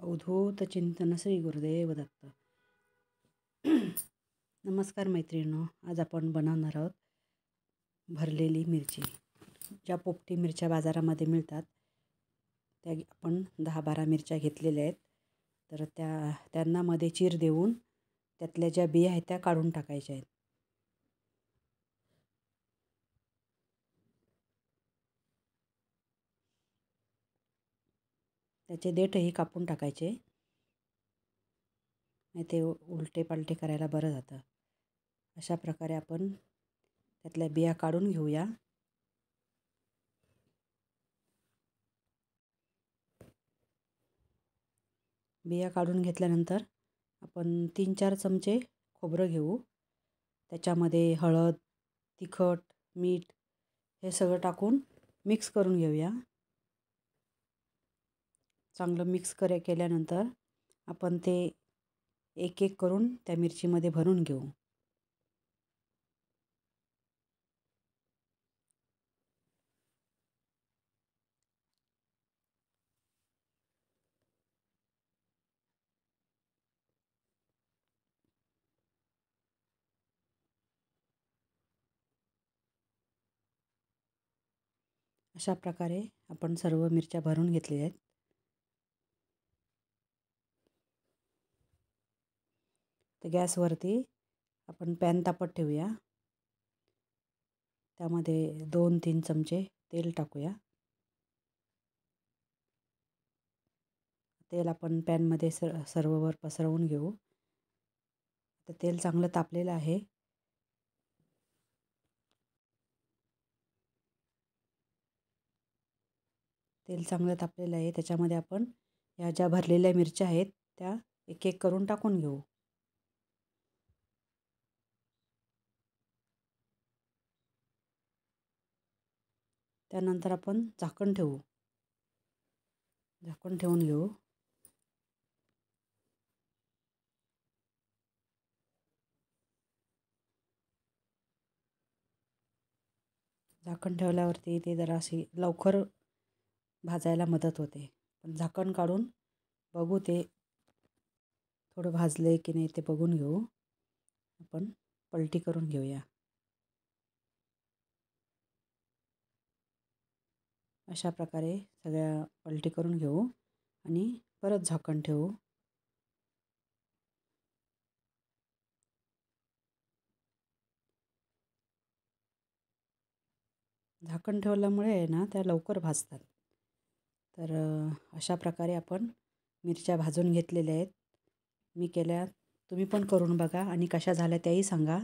अवधूत चिंतन श्री गुरुदेव दत्त. नमस्कार मैत्रिणींनो, आज आपण बनवणार आहोत भरलेली मिरची. ज्या पोपटी मिरच्या बाजारामध्ये मिळतात त्या आपण 10-12 मिरच्या घेतलेल्या आहेत. तर त्यांना मध्ये चीर देऊन त्यातल्या ज्या बिया आहेत त्या काढून टाकायच्या आहेत. त्याचे देठही कापून टाकायचे, नाही ते उलटे पालटे करायला बरं जातं. अशा प्रकारे आपण त्यातल्या बिया काढून घेऊया. बिया काढून घेतल्यानंतर आपण 3-4 चमचे खोबरं घेऊ. त्याच्यामध्ये हळद, तिखट, मीठ हे सगळं टाकून मिक्स करून घेऊया. चांगलं मिक्स केल्यानंतर आपण ते एक एक करून त्या मिरचीमध्ये भरून घेऊ. अशा प्रकारे आपण सर्व मिरच्या भरून घेतलेल्या आहेत. तर गॅसवरती आपण पॅन तापत ठेवूया. त्यामध्ये 2-3 चमचे तेल टाकूया. तेल आपण पॅनमध्ये सर्ववर पसरवून घेऊ. तर तेल चांगलं तापलेलं आहे. तेल चांगलं तापलेलं आहे. त्याच्यामध्ये आपण ह्या ज्या भरलेल्या मिरच्या आहेत त्या एक एक करून टाकून घेऊ. त्यानंतर आपण झाकण ठेवून घेऊ. झाकण ठेवल्यावरती ते जराशी लवकर भाजायला मदत होते. पण झाकण काढून बघू ते थोडं भाजले की नाही ते बघून घेऊ. आपण पलटी करून घेऊया. अशा प्रकारे सगळ्या पलटी करून घेऊ आणि परत झाकण ठेवू. झाकण ठेवल्यामुळे ना त्या लवकर भाजतात. तर अशा प्रकारे आपण मिरच्या भाजून घेतलेल्या आहेत. मी केल्या, तुम्ही पण करून बघा आणि कशा झाल्या त्याही सांगा.